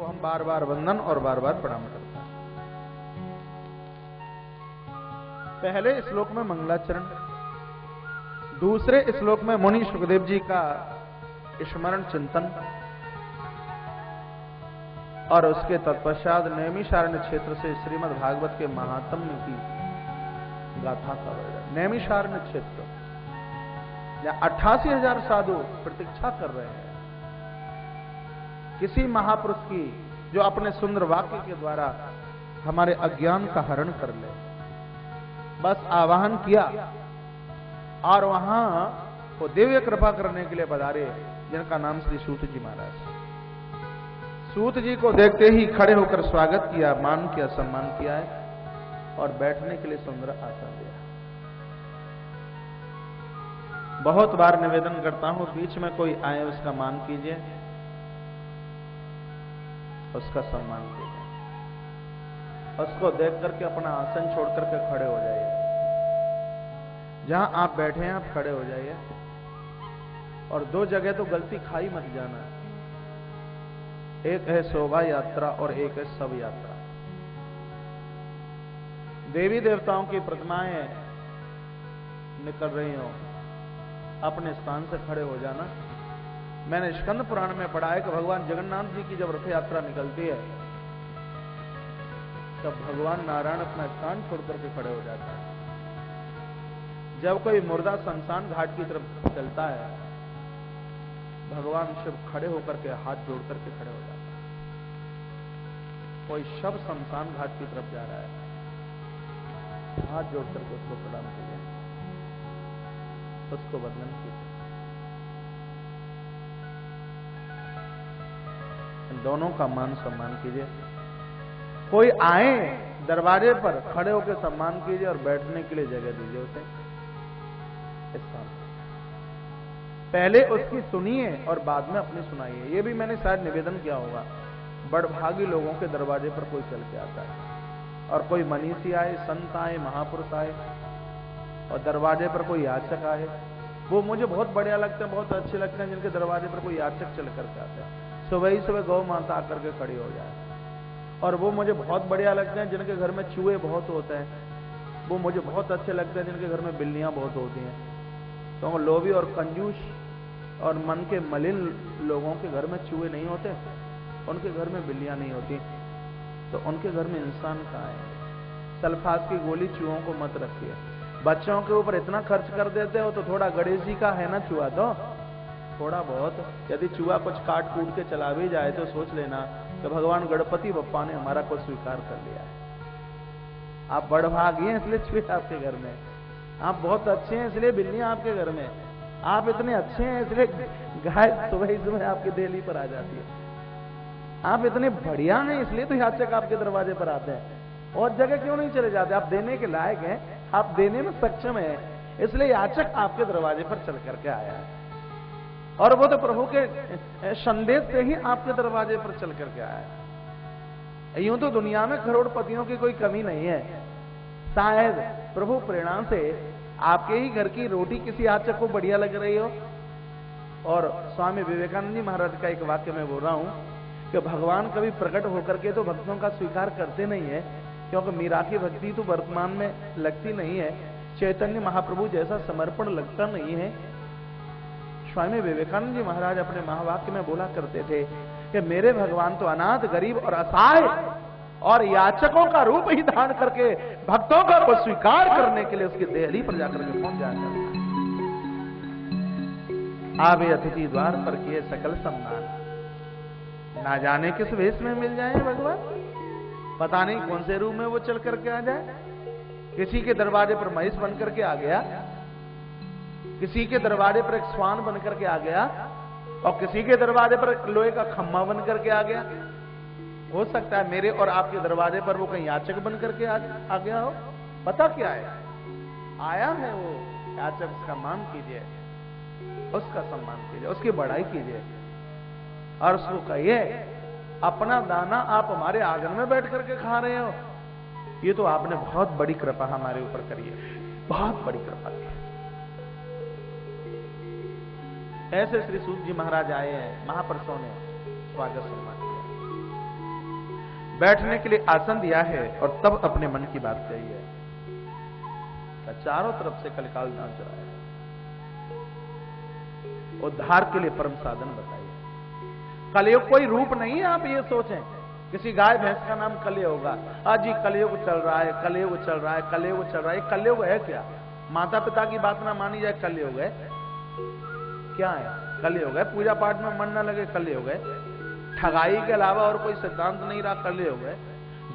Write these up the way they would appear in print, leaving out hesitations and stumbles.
को हम बार बार वंदन और बार बार प्रणाम करते हैं। पहले श्लोक में मंगलाचरण, दूसरे श्लोक में मुनि सुखदेव जी का स्मरण चिंतन और उसके तत्पश्चात नैमिषारण्य क्षेत्र से श्रीमद् भागवत के महात्म्य की गाथा का वर्णन। नैमिषारण्य क्षेत्र जहां 88,000 साधु प्रतीक्षा कर रहे हैं किसी महापुरुष की जो अपने सुंदर वाक्य के द्वारा हमारे अज्ञान का हरण कर ले। बस आवाहन किया और वहां वो दिव्य कृपा करने के लिए पधारे, जिनका नाम श्री सूत जी महाराज। सूत जी को देखते ही खड़े होकर स्वागत किया, मान किया, सम्मान किया है और बैठने के लिए सुंदर आसन दिया। बहुत बार निवेदन करता हूं, बीच में कोई आए उसका मान कीजिए, उसका सम्मान कीजिए, उसको देख करके अपना आसन छोड़ करके खड़े हो जाइए। जहां आप बैठे हैं आप खड़े हो जाइए। और दो जगह तो गलती खाई मत जाना, एक है शोभा यात्रा और एक है शव यात्रा। देवी देवताओं की प्रतिमाएं निकल रही हो, अपने स्थान से खड़े हो जाना। मैंने स्कंद पुराण में पढ़ा है कि भगवान जगन्नाथ जी की जब रथ यात्रा निकलती है तब भगवान नारायण अपना स्थान छोड़ करके खड़े हो जाता है। जब कोई मुर्दा शमशान घाट की तरफ चलता है, भगवान शिव खड़े होकर के हाथ जोड़ करके खड़े हो जाता है। कोई शव शमशान घाट की तरफ जा रहा है, हाथ जोड़ करके उसको प्रणाम कीजिए, उसको वंदन कीजिए। इन दोनों का मान सम्मान कीजिए। कोई आए दरवाजे पर खड़े होकर सम्मान कीजिए और बैठने के लिए जगह दीजिए उसे। पहले उसकी सुनिए और बाद में अपनी सुनाइए। ये भी मैंने शायद निवेदन किया होगा। बड़भागी लोगों के दरवाजे पर कोई चल के आता है और कोई मनीषी आए, संत आए, महापुरुष आए और दरवाजे पर कोई याचक आए, वो मुझे बहुत बढ़िया लगते हैं, बहुत अच्छे लगते हैं जिनके दरवाजे पर कोई याचक चल करके आता है। सुबह ही सुबह गौ माता आकर के खड़ी हो जाए। और वो मुझे बहुत बढ़िया लगते हैं जिनके घर में चूहे बहुत होते हैं। वो मुझे बहुत अच्छे लगते हैं जिनके घर में बिल्लियां बहुत होती हैं। तो लोभी और कंजूस और मन के मलिन लोगों के घर में चूहे नहीं होते, उनके घर में बिल्लियां नहीं होती, तो उनके घर में इंसान कहाँ है। सल्फास की गोली चूहों को मत रखिए। बच्चों के ऊपर इतना खर्च कर देते हो तो थोड़ा गणेश जी का है ना चूहा, तो थोड़ा बहुत यदि चूहा कुछ काट कूट के चला भी जाए तो सोच लेना कि भगवान गणपति बप्पा ने हमारा कुछ स्वीकार कर लिया है। आप बड़भागी हैं इसलिए चूहे आपके घर में, आप बहुत अच्छे हैं इसलिए बिल्लियां आपके घर में, आप इतने अच्छे हैं इसलिए गाय सुबह सुबह आपकी देहली पर आ जाती है, आप इतने बढ़िया हैं इसलिए तो याचक आपके दरवाजे पर आते हैं। और जगह क्यों नहीं चले जाते? आप देने के लायक हैं, आप देने में सक्षम हैं, इसलिए याचक आपके दरवाजे पर चल करके आया है। और वो तो प्रभु के संदेश से ही आपके दरवाजे पर चल करके आया है। यूं तो दुनिया में करोड़पतियों की कोई कमी नहीं है, शायद प्रभु प्रेरणा से आपके ही घर की रोटी किसी याचक को बढ़िया लग रही हो। और स्वामी विवेकानंद जी महाराज का एक वाक्य मैं बोल रहा हूं कि भगवान कभी प्रकट होकर के तो भक्तों का स्वीकार करते नहीं है, क्योंकि मीरा की भक्ति तो वर्तमान में लगती नहीं है, चैतन्य महाप्रभु जैसा समर्पण लगता नहीं है। स्वामी विवेकानंद जी महाराज अपने महावाक्य में बोला करते थे कि मेरे भगवान तो अनाथ, गरीब और असहाय और याचकों का रूप ही धारण करके भक्तों का को स्वीकार करने के लिए उसकी देहली पर जाकर के पहुंच जाया करता है। आवे अतिथि द्वार पर किए सकल सम्मान, ना जाने किस वेश में मिल जाए भगवान, पता नहीं कौन से रूप में वो चल करके आ जाए। किसी के दरवाजे पर महिष बन करके आ गया, किसी के दरवाजे पर एक स्वान बन करके आ गया, और किसी के दरवाजे पर एक लोहे का खम्मा बन करके आ गया। हो सकता है मेरे और आपके दरवाजे पर वो कहीं याचक बन करके आ गया हो, पता क्या है, आया है वो याचक, उसका मान कीजिए, उसका सम्मान कीजिए, उसकी बढ़ाई कीजिए और उसको कहिए अपना दाना आप हमारे आंगन में बैठ करके खा रहे हो, ये तो आपने बहुत बड़ी कृपा हमारे ऊपर करी है, बहुत बड़ी कृपा की। ऐसे श्री सूत जी महाराज आए हैं, महापुरुषों ने स्वागत सम्मान किया। बैठने के लिए आसन दिया है और तब अपने मन की बात कही है। चारों तरफ से कलिकाल नाच रहा है, उद्धार के लिए परम साधन बताइए। कलयुग कोई रूप नहीं है, आप ये सोचें किसी गाय भैंस का नाम कलयुग होगा। आज जी कलयुग चल रहा है, कलयुग चल रहा है, कलयुग चल रहा है। कलयुग है क्या? माता पिता की बात ना मानी जाए कलयुग है क्या? है कलयुग है। पूजा पाठ में मन न लगे कलयुग है। ठगाई के अलावा और कोई सिद्धांत नहीं रहा कलयुग है।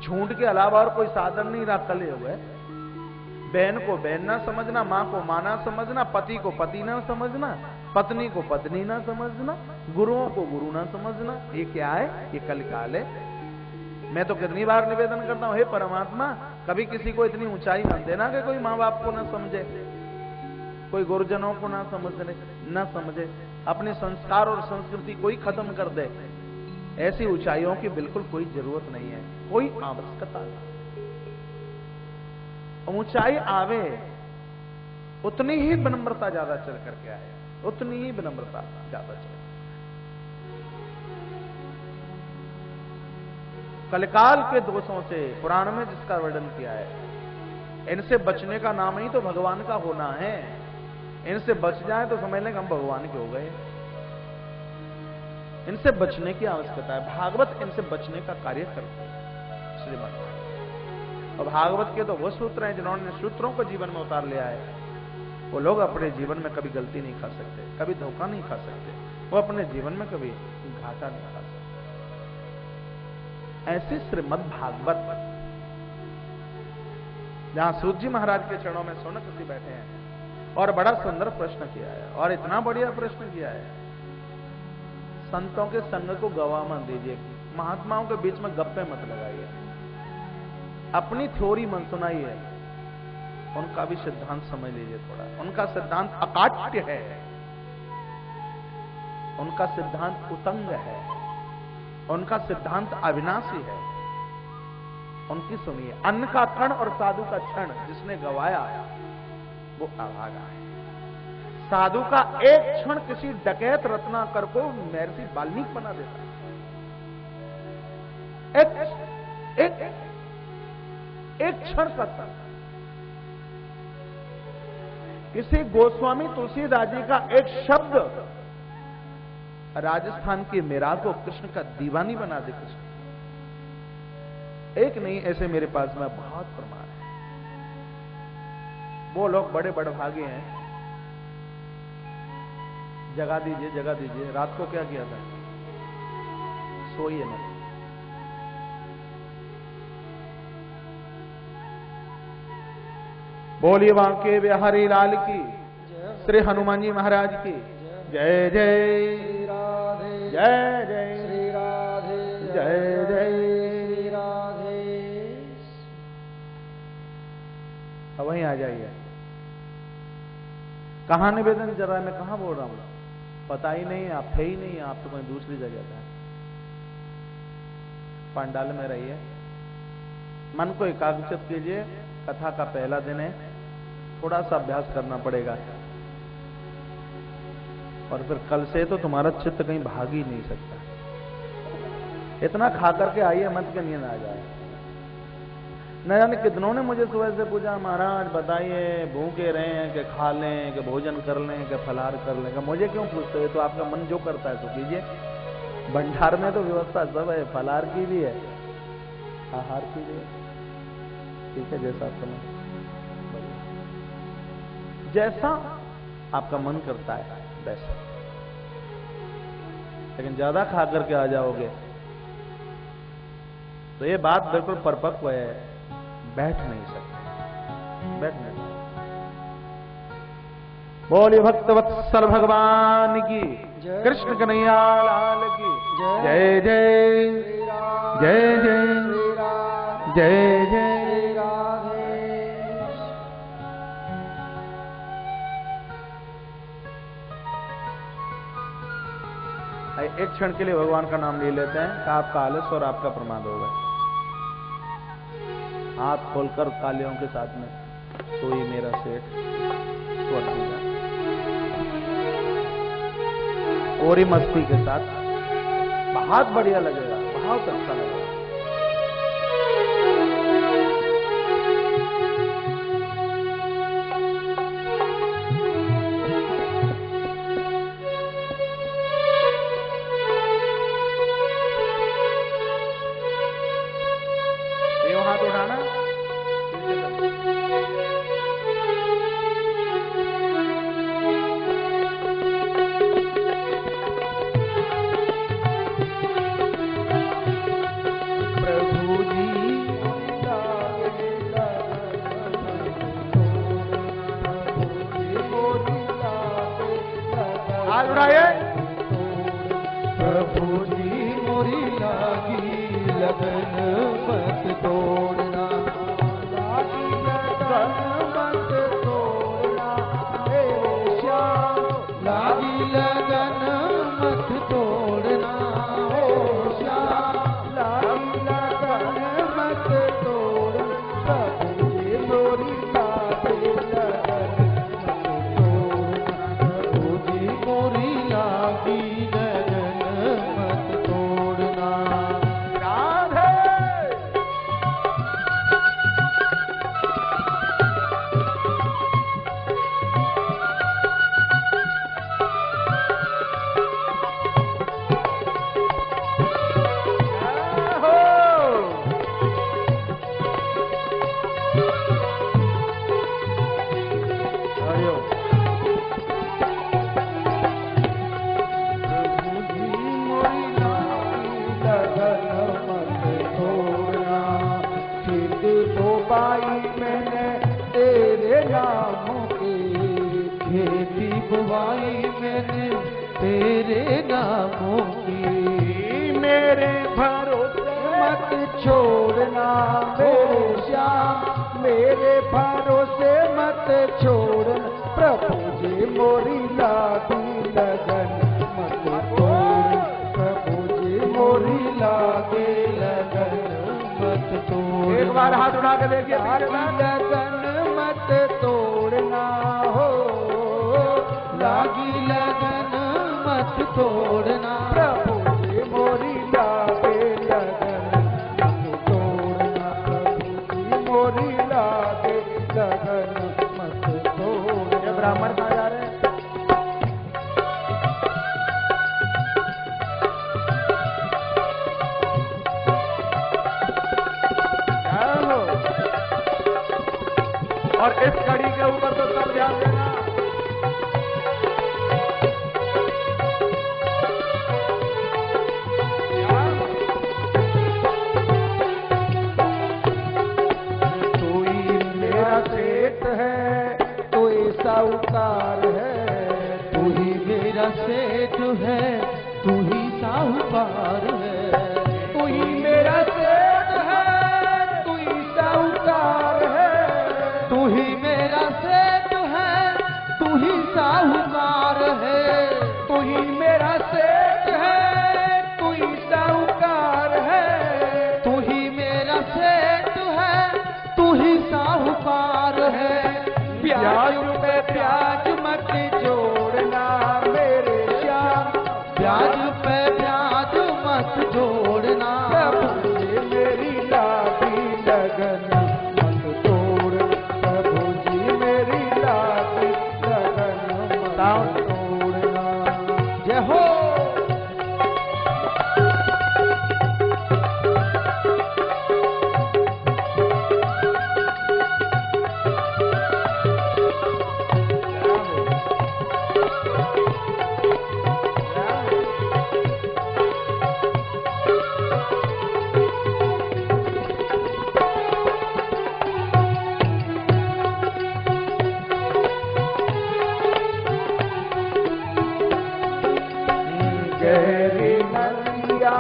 झूठ के अलावा और कोई साधन नहीं रहा कलयुग है। बहन को बहन ना समझना, मां को मां ना समझना, पति को पति ना समझना, पत्नी को पत्नी ना समझना, गुरुओं को गुरु ना समझना, ये क्या है? ये कलिकाल है। मैं तो कितनी बार निवेदन करता हूं, हे परमात्मा, कभी किसी को इतनी ऊंचाई मत देना कि कोई मां बाप को ना समझे, कोई गुरुजनों को ना समझे, अपने संस्कार और संस्कृति कोई खत्म कर दे। ऐसी ऊंचाइयों की बिल्कुल कोई जरूरत नहीं है, कोई आवश्यकता नहीं। ऊंचाई आवे उतनी ही विनम्रता ज्यादा चल करके आए, उतनी ही विनम्रता ज्यादा चल। कलिकाल के दोषों से पुराण में जिसका वर्णन किया है, इनसे बचने का नाम ही तो भगवान का होना है। इनसे बच जाए तो समझ लें हम भगवान के हो गए। इनसे बचने की आवश्यकता है। भागवत इनसे बचने का कार्य करते हैं श्रीमद्। और भागवत के तो वो सूत्र हैं जिन्होंने सूत्रों को जीवन में उतार लिया है। वो लोग अपने जीवन में कभी गलती नहीं खा सकते, कभी धोखा नहीं खा सकते, वो अपने जीवन में कभी घाटा नहीं खा सकते। ऐसी श्रीमद् भागवत, जहां सूत जी महाराज के चरणों में सोनक ऋषि बैठे हैं और बड़ा सुंदर प्रश्न किया है, और इतना बढ़िया प्रश्न किया है। संतों के संग को गवा मत दीजिए, महात्माओं के बीच में गप्पे मत लगाइए, अपनी थ्योरी मत सुनाइए, उनका भी सिद्धांत समझ लीजिए थोड़ा। उनका सिद्धांत अकाट्य है, उनका सिद्धांत उतंग है, उनका सिद्धांत अविनाशी है। उनकी सुनिए। अन्न का कण और साधु का क्षण जिसने गवाया वो अभागा है। साधु का एक क्षण किसी डकैत रत्नाकर को महर्षि वाल्मीकि बना देता है। एक क्षण का क्षण। किसी गोस्वामी तुलसीदास जी का एक शब्द राजस्थान की मीरा को कृष्ण का दीवानी बना दे। कृष्ण एक नहीं, ऐसे मेरे पास में बहुत प्रमाण है। वो लोग बड़े बड़े भागे हैं। जगा दीजिए, जगा दीजिए। रात को क्या किया था? सोइए मत। बोलिए बांके बिहारी लाल की, श्री हनुमान जी महाराज की जय जय, जय जय श्री राधे, जय जय श्री राधे। अब वहीं आ जाइए। कहां निवेदन चल रहा है, मैं कहां बोल रहा हूं? पता ही नहीं, आप थे ही नहीं, आप तो कहीं दूसरी जगह था। पंडाल में रहिए, मन को एकाग्रचित कीजिए। कथा का पहला दिन है, थोड़ा सा अभ्यास करना पड़ेगा, और फिर कल से तो तुम्हारा चित्त कहीं भाग ही नहीं सकता। इतना खा करके आइए, मत के नींद आ जाए। न जाने कितनों ने मुझे सुबह से पूछा, महाराज बताइए भूखे रहे हैं कि खा लें, कि भोजन कर लें, कि फलाहार कर लें। मुझे क्यों पूछते हो? तो आपका मन जो करता है तो कीजिए। भंडार में तो व्यवस्था सब है, फलाहार की भी है, आहार की भी है। ठीक है, जैसा आप समझ, जैसा आपका मन करता है वैसा। लेकिन ज्यादा खा करके आ जाओगे तो ये बात बिल्कुल परिपक्व है, बैठ नहीं सकते, बैठ नहीं सकते। बोलिए भक्तवत्सल भगवान की, कृष्ण कन्हैया लाल की जय जय, जय जय, जय जय। एक क्षण के लिए भगवान का नाम ले लेते हैं कि आपका आलस्य और आपका प्रमाद होगा। हाथ खोलकर तालियों के साथ में सोई मेरा सेठ स्वर दूंगा, और ही मस्ती के साथ। बहुत बढ़िया लगेगा, बहुत अच्छा लगेगा। लगन मत तोड़ना, लागी लगन मत तोड़ना मेरे श्याम, लागी लगन मत तोड़ना हो श्याम, लागी लगन मत तोड़ना, प्रभु जी मोरी लागे लगन मत तोड़ना, प्रभु जी मोरी लागी लगन मत तोड़ना। राधे प्रभु जी मोरी लागी लगन मत तोड़ना, खेत तो बाई मैंने तेरे नाम की, खेती बुवाई मैंने तेरे नामों की, मेरे भरोसे मत छोड़ना मेरे श्याम, मेरे भरोसे मत छोड़ना, प्रभु जी मोरी लागी लगन मत तोड़ना, प्रभु जी मोरी लागे लगन मत तोड़ना। एक बार हाथ उठा के देखिए लागी लगन मत तोड़ना हो, लागी लगन मत तोड़ना, प्रभु जी मोरी लागे लगन मत तोड़ना, प्रभु जी मोरी लागे लगन मत तोड़ना। ये ब्राह्मण कहाँ जा रहे हैं? चलो। और इस कड़ी के ऊपर तो सब ध्यान देना। तू ही मेरा सेठ है, तू ही साहूकार है, तू ही मेरा सेठ है, तू ही साहूकार है, तू ही मेरा सेठ है, तू ही साहूकार है, तू ही मेरा सेठ है, तू ही साहूकार है, तू ही मेरा सेठ है, तू ही साहूकार है, तू ही मेरा सेठ है, तू ही साहूकार है। ब्याज पे ब्याज मत जोड़ना मेरे श्याम, ब्याज पे ब्याज मत जोड़ना, प्रभु जी मेरी लागी लगन मत तोड़ना, प्रभु जी मेरी लागी लगन मत तोड़ना। जय हो। गहरी नदिया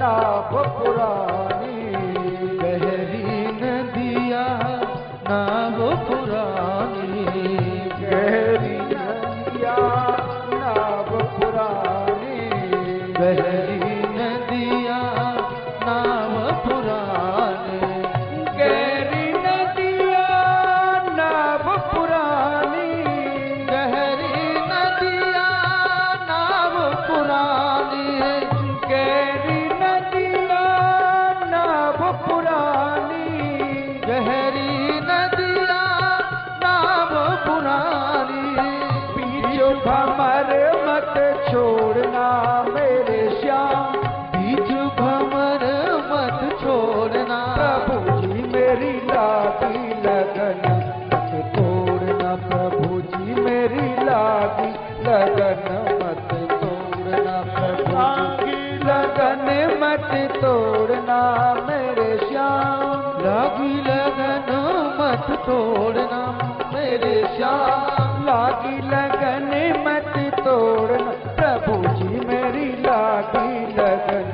नाव पुरानी, गहरी नदिया नाव पुरानी, गहरी नदिया नाव पुरानी, गहरी नदिया नाव पुरानी, गहरी नदिया नाव पुरानी, गहरी नदिया नाव पुरानी, गहरी नदिया नाव पुरानी, गहरी नदिया नाव पुरानी, बीचो भमर मत छोड़ना मेरे श्याम, बीच भंवर मत छोड़ना, प्रभु जी मेरी लागी लगन मत तोड़ना, प्रभु जी मेरी लागी लगन मत तोड़ना, प्रभु जी लगन मत तोड़ना मेरे श्याम, लागी लगन मत तोड़ना मेरे श्याम, लागी लगन मत तोड़ना, प्रभु जी मेरी लागी लगन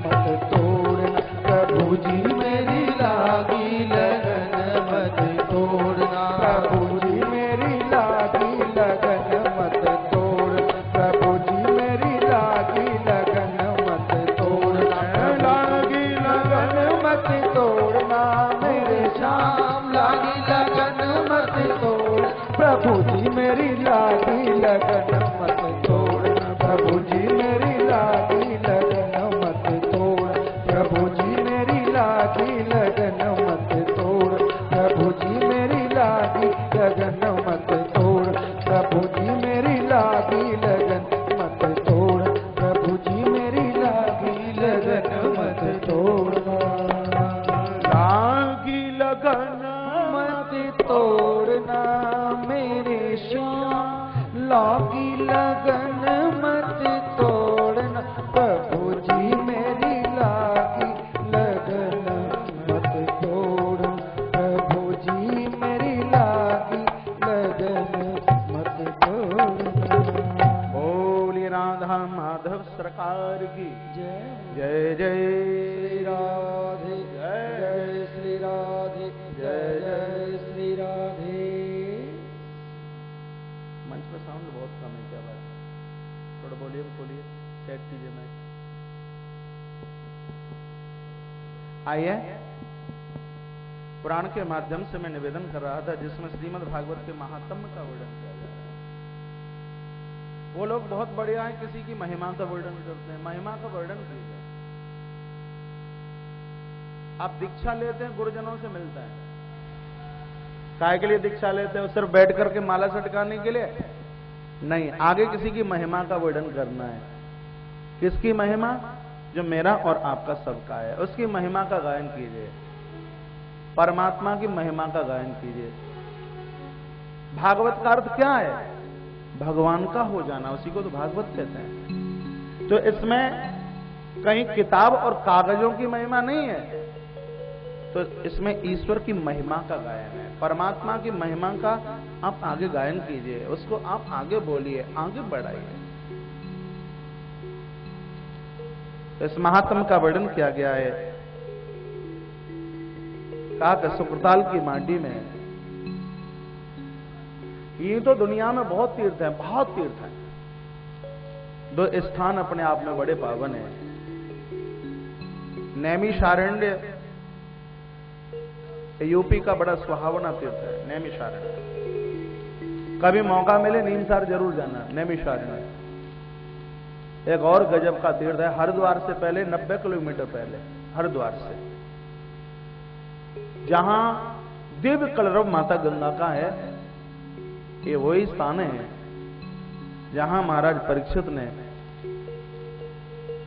मत तोड़ना, प्रभु जी मेरी लागी लगन मत तोड़ना, प्रभु जी मेरी लागी लगन मत तोड़, प्रभु जी मेरी लागी लगन मत तोड़ना, लागी लगन मत तोड़ना मेरे श्याम लागी लगन मत तोड़, प्रभु जी मेरी लागी लगन मत तोड़ना, प्रभु जी मेरी लागी लगन मत तोड़, प्रभु जी मेरी लागी लगन मत तोड़, प्रभु जी मेरी लागी लगन मत तोड़, प्रभु जी मेरी लागी लगन मत तोड़, प्रभु जी मेरी लागी लगन मत तोड़ना, लागी लगन मत तोड़ना मेरे श्याम, लागी लगन मत तोड़ना, प्रभु जी मेरी लागी लगन मत तोड़, प्रभु जी मेरी लागी लगन मत तोड़ना। बोलिए राधा माधव सरकार की जय जय श्री राधे जय श्री राधे जय जय श्री राधे। मंच पर साउंड बहुत कम है, क्या बात है? थोड़ा वॉल्यूम खोलिए, चेक कीजिए मैं। आइए, पुराण के माध्यम से मैं निवेदन कर रहा था जिसमें श्रीमद् भागवत के महात्म्य का वर्णन किया जा रहा है। वो लोग बहुत बढ़िया है, किसी की महिमा का वर्णन करते हैं, महिमा का वर्णन कीजिए। आप दीक्षा लेते हैं, गुरुजनों से मिलते हैं, काय के लिए दीक्षा लेते हैं? सिर्फ बैठ करके माला सटकाने के लिए नहीं, आगे किसी की महिमा का वर्णन करना है। किसकी महिमा? जो मेरा और आपका सबका है, उसकी महिमा का गायन कीजिए, परमात्मा की महिमा का गायन कीजिए। भागवत का अर्थ क्या है? भगवान का हो जाना, उसी को तो भागवत कहते हैं। तो इसमें कहीं किताब और कागजों की महिमा नहीं है, तो इसमें ईश्वर की महिमा का गायन है, परमात्मा की महिमा का आप आगे गायन कीजिए, उसको आप आगे बोलिए, आगे बढ़ाइए। इस महात्म का वर्णन किया गया है। कहा कि सुकृताल की माटी में, ये तो दुनिया में बहुत तीर्थ हैं, बहुत तीर्थ हैं, दो स्थान अपने आप में बड़े पावन हैं। नैमिषारण्य यूपी का बड़ा सुहावना तीर्थ है, नैमिषारण्य। कभी मौका मिले नीमसार जरूर जाना, नैमिषारण्य। एक और गजब का तीर्थ है, हरिद्वार से पहले 90 किलोमीटर पहले, हरिद्वार से, जहां दिव्य कलरव माता गंगा का है। ये वही स्थान है जहां महाराज परीक्षित ने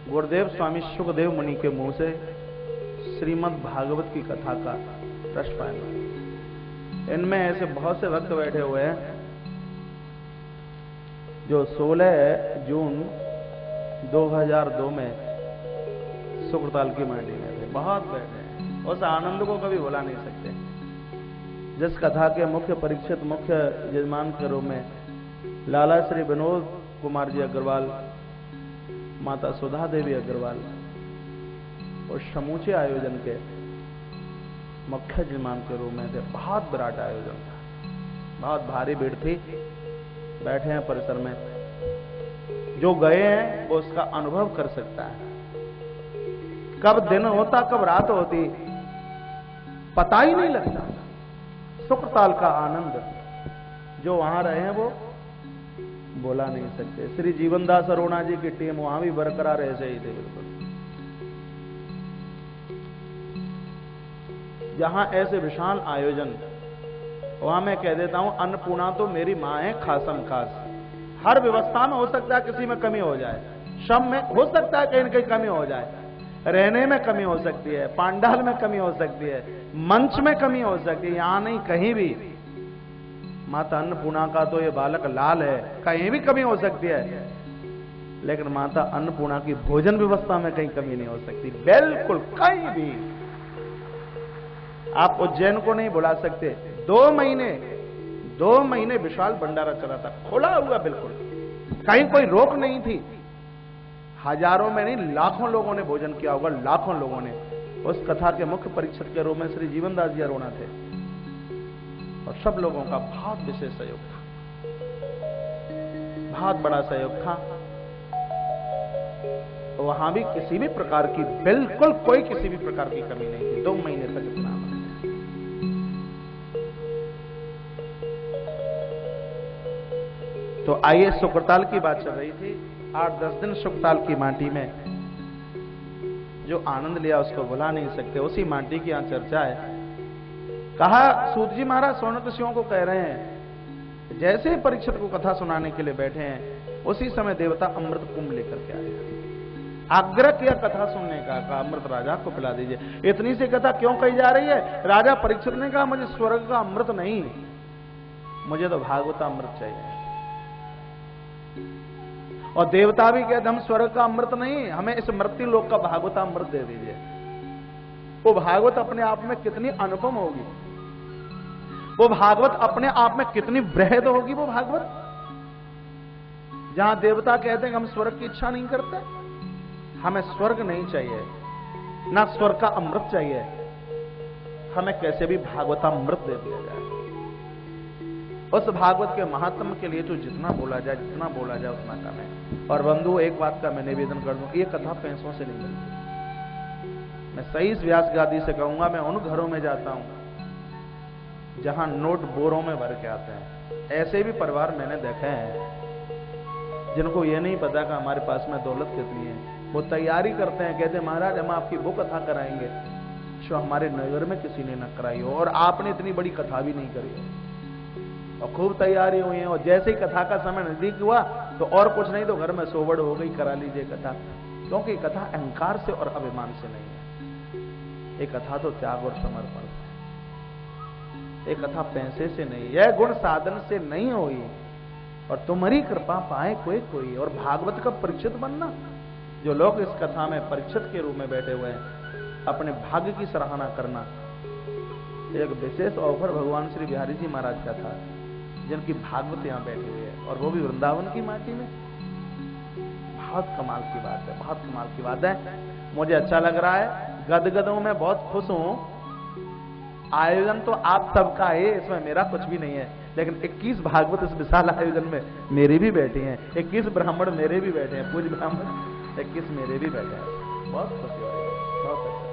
गुरुदेव स्वामी सुखदेव मुनि के मुंह से श्रीमद् भागवत की कथा का रस पाया। इनमें ऐसे बहुत से भक्त बैठे हुए हैं जो 16 जून 2002 में सुकृताल की माटी में थे, बहुत बैठे हैं। उस आनंद को कभी भुला नहीं सकते। जिस कथा के मुख्य परीक्षित, मुख्य यजमान के रूप में लाला श्री विनोद कुमार जी अग्रवाल, माता सुधा देवी अग्रवाल, और समूचे आयोजन के मुख्य यजमान के रूप में थे। बहुत विराट आयोजन था, बहुत भारी भीड़ थी। बैठे हैं परिसर में, जो गए हैं वो उसका अनुभव कर सकता है। कब दिन होता कब रात होती पता ही नहीं लगता। सुकृताल का आनंद जो वहां रहे हैं वो बोला नहीं सकते। श्री जीवनदास अरोड़ा जी की टीम वहां भी बरकरार ऐसे ही थे बिल्कुल। जहां ऐसे विशाल आयोजन, वहां मैं कह देता हूं अन्नपूर्णा तो मेरी मां है खासम खास। हर व्यवस्था में हो सकता है किसी में कमी हो जाए, श्रम में हो सकता है कहीं न कहीं कमी हो जाए, रहने में कमी हो सकती है, पांडाल में कमी हो सकती है, मंच में कमी हो सकती है, यहां नहीं कहीं भी। माता अन्नपूर्णा का तो ये बालक लाल है, कहीं भी कमी हो सकती है, लेकिन माता अन्नपूर्णा की भोजन व्यवस्था में कहीं कमी नहीं हो सकती, बिल्कुल कहीं भी। आप उज्जैन को नहीं बुला सकते। 2 महीने विशाल भंडारा चला था, खुला हुआ बिल्कुल, कहीं कोई रोक नहीं थी। हजारों में नहीं लाखों लोगों ने भोजन किया होगा, लाखों लोगों ने उस कथा के मुख्य परीक्षक के रूप में श्री जीवनदास जी अरोड़ा थे और सब लोगों का बहुत विशेष सहयोग था, बहुत बड़ा सहयोग था। वहां भी किसी भी प्रकार की, बिल्कुल कोई किसी भी प्रकार की कमी नहीं थी। 2 महीने तक स्नान। तो आइए, सुकताल की बात चल रही थी। 8-10 दिन सुकताल की माटी में जो आनंद लिया उसको भुला नहीं सकते। उसी माटी की यहां चर्चा है। कहा, सूत जी महाराज सोनक ऋषियों को कह रहे हैं, जैसे ही परीक्षित को कथा सुनाने के लिए बैठे हैं, उसी समय देवता अमृत कुंभ लेकर के आए। आग्रह किया कथा सुनने का, कहा अमृत राजा को पिला दीजिए। इतनी सी कथा क्यों कही जा रही है? राजा परीक्षित ने कहा, मुझे स्वर्ग का अमृत नहीं, मुझे तो भागवत अमृत चाहिए। और देवता भी कहते, हम स्वर्ग का अमृत नहीं, हमें इस मृत्यु लोक का भागवत अमृत दे दीजिए। वो भागवत अपने आप में कितनी अनुपम होगी, वो भागवत अपने आप में कितनी बृहद होगी। वो भागवत जहां देवता कहते हैं कि हम स्वर्ग की इच्छा नहीं करते, हमें स्वर्ग नहीं चाहिए, ना स्वर्ग का अमृत चाहिए, हमें कैसे भी भागवत अमृत दे दिया जाए। उस भागवत के महात्म के लिए तो जितना बोला जाए उतना कम है। और बंधु, एक बात का मैं निवेदन कर दूं, ये कथा पैसों से नहीं मिलती। मैं सही व्यास गादी से कहूंगा, मैं उन घरों में जाता हूं जहां नोट बोरों में भर के आते हैं। ऐसे भी परिवार मैंने देखे हैं जिनको ये नहीं पता कि हमारे पास में दौलत कितनी है। वो तैयारी करते हैं, कहते हैं महाराज हम आपकी वो कथा कराएंगे जो हमारे नगर में किसी ने न कराई हो और आपने इतनी बड़ी कथा भी नहीं करी हो। और खूब तैयारी हुई है, और जैसे ही कथा का समय नजदीक हुआ तो और कुछ नहीं तो घर में सोवड़ हो गई, करा लीजिए कथा। क्योंकि कथा अहंकार से और अभिमान से नहीं है, एक कथा तो त्याग और समर्पण से, एक कथा पैसे से नहीं, यह गुण साधन से नहीं हुई। और तुम्हारी कृपा पाए कोई। और भागवत का परीक्षित बनना, जो लोग इस कथा में परीक्षित के रूप में बैठे हुए हैं, अपने भाग्य की सराहना करना। एक विशेष ऑफर भगवान श्री बिहारी जी महाराज का था, जिनकी भागवत यहां बैठी हुई है, और वो भी वृंदावन की माटी में। बहुत कमाल की बात है, बहुत कमाल की बात है। मुझे अच्छा लग रहा है, गदगद हूं, मैं बहुत खुश हूं। आयोजन तो आप सबका है, इसमें मेरा कुछ भी नहीं है, लेकिन 21 भागवत इस विशाल आयोजन में मेरे भी बैठे हैं, 21 ब्राह्मण मेरे भी बैठे हैं, पूज्य ब्राह्मण 21 मेरे भी बैठे हैं। बहुत खुशी हो रही है, बहुत अच्छा।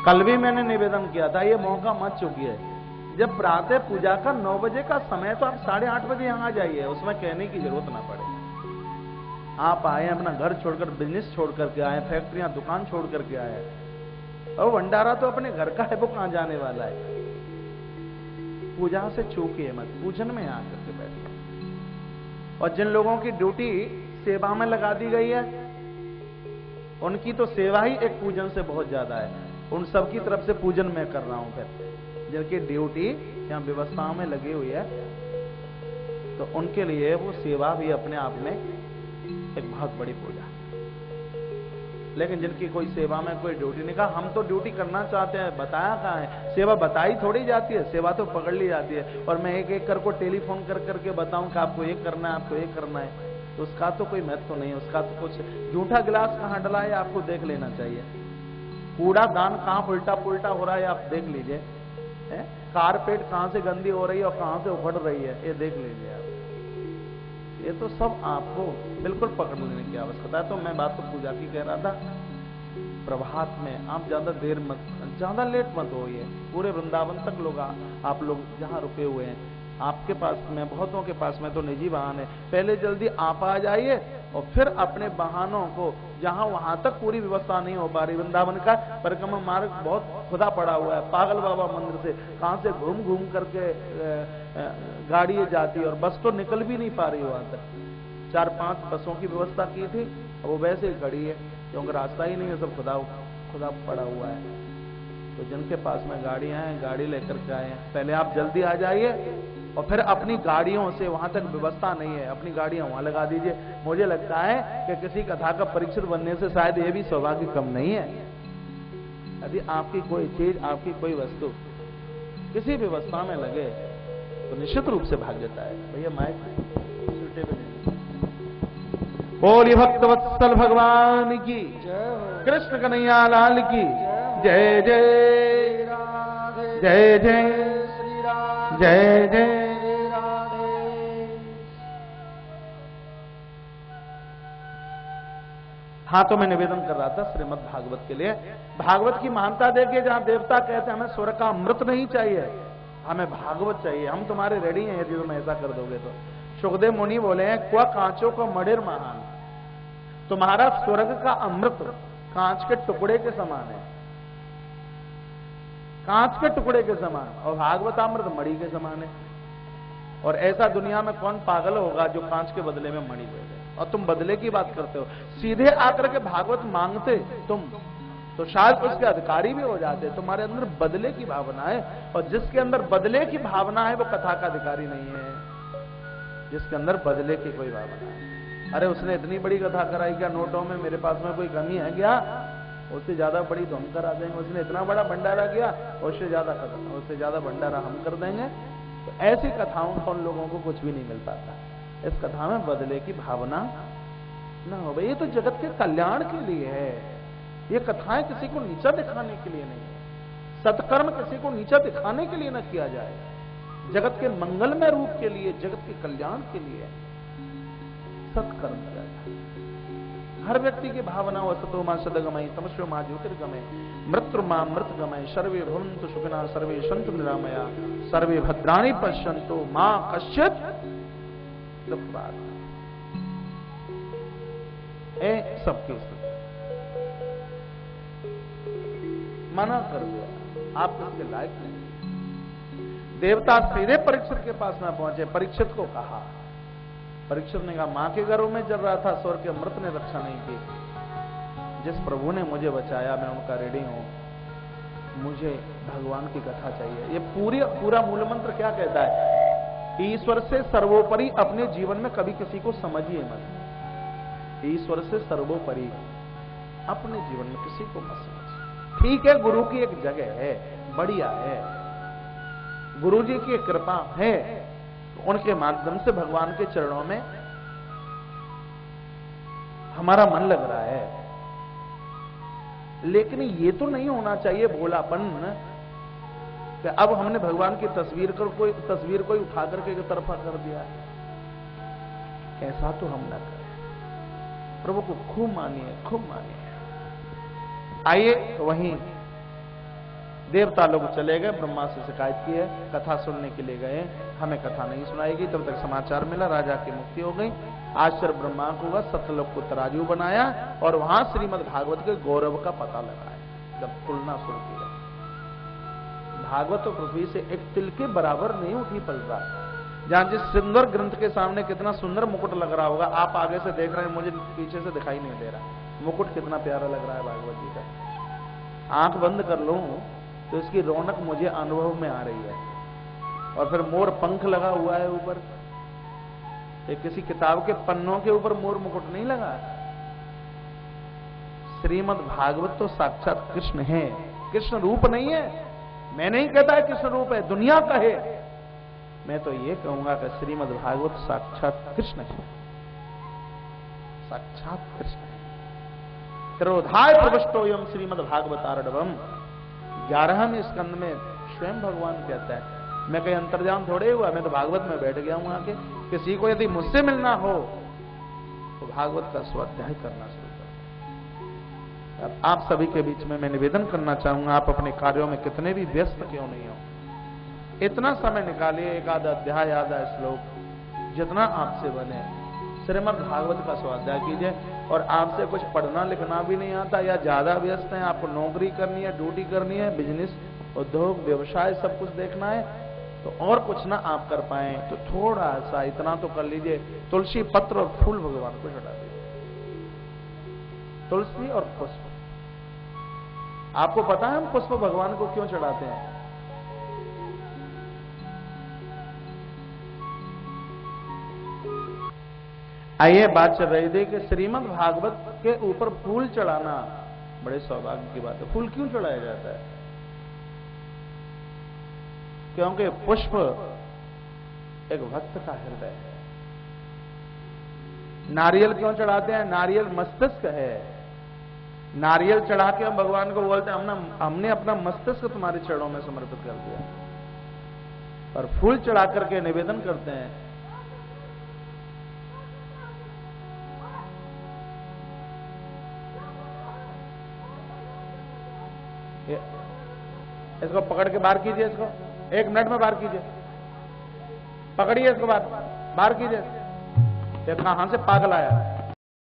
कल भी मैंने निवेदन किया था, ये मौका मत चुकिए। जब प्रातः पूजा का 9 बजे का समय, तो आप 8:30 बजे यहां आ जाइए, उसमें कहने की जरूरत ना पड़े। आप आए, अपना घर छोड़कर, बिजनेस छोड़ करके आए, फैक्ट्रियां दुकान छोड़ करके आए, और भंडारा तो अपने घर का है, वो कहां जाने वाला है। पूजा से चूकिए मत, पूजन में आकर के बैठिए। और जिन लोगों की ड्यूटी सेवा में लगा दी गई है, उनकी तो सेवा ही एक पूजन से बहुत ज्यादा है। उन सबकी तरफ से पूजन मैं कर रहा हूं। फिर जिनकी ड्यूटी यहां व्यवस्थाओं में लगी हुई है, तो उनके लिए वो सेवा भी अपने आप में एक बहुत बड़ी पूजा। लेकिन जिनकी कोई सेवा में कोई ड्यूटी नहीं, कहा हम तो ड्यूटी करना चाहते हैं, बताया कहाँ है? सेवा बताई थोड़ी जाती है, सेवा तो पकड़ ली जाती है। और मैं एक एक कर को टेलीफोन कर करके बताऊं कि आपको ये करना है, आपको ये करना है, तो उसका तो कोई महत्व नहीं है। उसका तो कुछ झूठा गिलास कहां डला है आपको देख लेना चाहिए, कूड़ा दान कहां उल्टा पुल्टा हो रहा है आप देख लीजिए, कारपेट कहां से गंदी हो रही है और कहां से उखड़ रही है, ये देख लीजिए आप। ये तो सब आपको बिल्कुल पकड़ लेने की आवश्यकता है। तो मैं बात तो पूजा की कह रहा था। प्रभात में आप ज्यादा देर मत, ज्यादा लेट मत होइए। पूरे वृंदावन तक लोग आप लोग जहां रुके हुए हैं, आपके पास में, बहुतों के पास में तो निजी वाहन है, पहले जल्दी आप आ जाइए और फिर अपने वाहनों को, जहां वहां तक पूरी व्यवस्था नहीं हो पा रही, वृंदावन का परिक्रमा मार्ग बहुत खुदा पड़ा हुआ है। पागल बाबा मंदिर से कहां से घूम घूम करके गाड़ी जाती है, और बस तो निकल भी नहीं पा रही वहां तक। 4-5 बसों की व्यवस्था की थी, वो वैसे ही खड़ी है, क्योंकि रास्ता ही नहीं है, सब खुदा पड़ा हुआ है। तो जिनके पास में गाड़ियां हैं, गाड़ी लेकर के आए, पहले आप जल्दी आ जाइए, और फिर अपनी गाड़ियों से, वहां तक व्यवस्था नहीं है, अपनी गाड़ियां वहां लगा दीजिए। मुझे लगता है कि किसी कथा का परीक्षित बनने से शायद ये भी सौभाग्य कम नहीं है। यदि आपकी कोई चीज, आपकी कोई वस्तु किसी व्यवस्था में लगे तो निश्चित रूप से भाग जाता है। भैया माइक बोलिए भक्तवत्सल भगवान की, कृष्ण कन्हैया लाल की जय जय, जय जय श्री राम, जय जय राधे। हाँ, तो मैं निवेदन कर रहा था श्रीमद् भागवत के लिए। भागवत की महानता देखिए, जहां देवता कहते हैं हमें स्वर्ग का अमृत नहीं चाहिए, हमें भागवत चाहिए, हम तुम्हारे रेडी हैं यदि तुम ऐसा कर दोगे तो। सुखदेव मुनि बोले हैं, क्वा कांचों को मडिर महान, तुम्हारा स्वर्ग का अमृत कांच के टुकड़े के समान है, कांच के टुकड़े के समान, और भागवतामृत मणि के समान है। और ऐसा दुनिया में कौन पागल होगा जो कांच के बदले में मणि दे दे, और तुम बदले की बात करते हो। सीधे आकर के भागवत मांगते तुम तो शायद उसके अधिकारी भी हो जाते। तुम्हारे अंदर बदले की भावना है, और जिसके अंदर बदले की भावना है वो कथा का अधिकारी नहीं है, जिसके अंदर बदले की कोई भावना है। अरे उसने इतनी बड़ी कथा कराई, क्या नोटों में मेरे पास में कोई कमी है क्या? उससे ज्यादा बड़ी तो हम करा देंगे। उसने इतना बड़ा भंडारा किया, उससे ज्यादा भंडारा हम कर देंगे। तो ऐसी कथाओं से उन लोगों को कुछ भी नहीं मिल पाता। इस कथा में बदले की भावना ना हो। भाई ये तो जगत के कल्याण के लिए है, ये कथाएं किसी को नीचा दिखाने के लिए नहीं है। सत्कर्म किसी को नीचा दिखाने के लिए न किया जाए, जगत के मंगलमय रूप के लिए, जगत के कल्याण के लिए सत्कर्म किया जाए। हर व्यक्ति की भावना हो, सतो मां सदगमय, तमस्यो मां ज्योतिर्गमय, मृत्यु मां मृतगमय, सर्वे भवन्तु सुखिनः, सर्वे सन्तु निरामया, सर्वे भद्राणि पश्यन्तु मां कश्चित् दुःखभाग्। सबके मना कर दिया, आप इसके लायक नहीं। देवता सीधे परीक्षित के पास में पहुंचे, परीक्षित को कहा, परीक्षित ने कहा मां के गर्भ में चल रहा था, स्वर्ग के अमृत ने रक्षा नहीं की। जिस प्रभु ने मुझे बचाया मैं उनका ऋणी हूं, मुझे भगवान की कथा चाहिए। ये पूरा मूल मंत्र क्या कहता है? ईश्वर से सर्वोपरि अपने जीवन में कभी किसी को समझिए मत। ईश्वर से सर्वोपरि अपने जीवन में किसी को मत समझिए। ठीक है, गुरु की एक जगह है, बढ़िया है, गुरु जी की कृपा है, तो उनके माध्यम से भगवान के चरणों में हमारा मन लग रहा है। लेकिन ये तो नहीं होना चाहिए भोलापन कि अब हमने भगवान की तस्वीर कोई उठा करके एक तरफा कर दिया है। ऐसा तो हम ना करें, प्रभु को खूब मानिए, खूब मानिए। आइए, वहीं देवता लोग चले गए, ब्रह्मा से शिकायत की है, कथा सुनने के लिए गए, हमें कथा नहीं सुनाएगी। तब तक समाचार मिला, राजा की मुक्ति हो गई। आश्चर्य ब्रह्मा को हुआ, सत्यलोक को तराजू बनाया और वहां श्रीमद् भागवत के गौरव का पता लगाया। जब तुलना शुरू की गई, भागवत तो पृथ्वी से एक तिल के बराबर नहीं उठी पलटा। जहां जिस सुंदर ग्रंथ के सामने कितना सुंदर मुकुट लग रहा होगा, आप आगे से देख रहे हैं, मुझे पीछे से दिखाई नहीं दे रहा मुकुट कितना प्यारा लग रहा है भागवत जी का। आंख बंद कर लूं तो इसकी रौनक मुझे अनुभव में आ रही है। और फिर मोर पंख लगा हुआ है ऊपर, किसी किताब के पन्नों के ऊपर मोर मुकुट नहीं लगा। श्रीमद् भागवत तो साक्षात कृष्ण है, कृष्ण रूप नहीं है। मैं नहीं कहता है कृष्ण रूप है, दुनिया कहे, मैं तो ये कहूंगा कि श्रीमद् भागवत साक्षात कृष्ण है, साक्षात कृष्ण है। क्रोधाय प्रविष्टोयम श्रीमद् भागवतार्णवम, 11वें स्कंद में स्वयं भगवान कहता है, मैं कहीं अंतर्जाम थोड़े हुआ, मैं तो भागवत में बैठ गया हूं आके। किसी को यदि मुझसे मिलना हो तो भागवत का स्वाध्याय करना शुरू करो। अब आप सभी के बीच में मैं निवेदन करना चाहूंगा, आप अपने कार्यों में कितने भी व्यस्त क्यों नहीं हो, इतना समय निकालिए, एक आधा अध्याय, आधा श्लोक, जितना आपसे बने श्रीमद् भागवत का स्वाध्याय कीजिए। और आपसे कुछ पढ़ना लिखना भी नहीं आता, या ज्यादा व्यस्त हैं, आपको नौकरी करनी है, ड्यूटी करनी है, बिजनेस, उद्योग, व्यवसाय सब कुछ देखना है, तो और कुछ ना आप कर पाए तो थोड़ा सा इतना तो कर लीजिए, तुलसी पत्र और फूल भगवान को चढ़ा दीजिए। तुलसी और पुष्प, आपको पता है हम पुष्प भगवान को क्यों चढ़ाते हैं? आइए, बात चल रही थी कि श्रीमद् भागवत के ऊपर फूल चढ़ाना बड़े सौभाग्य की बात है। फूल क्यों चढ़ाया जाता है? क्योंकि पुष्प एक भक्त का हृदय है। नारियल क्यों चढ़ाते हैं? नारियल मस्तिष्क है। नारियल चढ़ा के हम भगवान को बोलते हैं हमने अपना मस्तिष्क तुम्हारे चरणों में समर्पित कर दिया। पर फूल चढ़ा करके निवेदन करते हैं। इसको पकड़ के बाहर कीजिए, इसको 1 मिनट में बाहर कीजिए। पकड़िए इसको, बाहर कीजिए। ये कहां से पागल आया?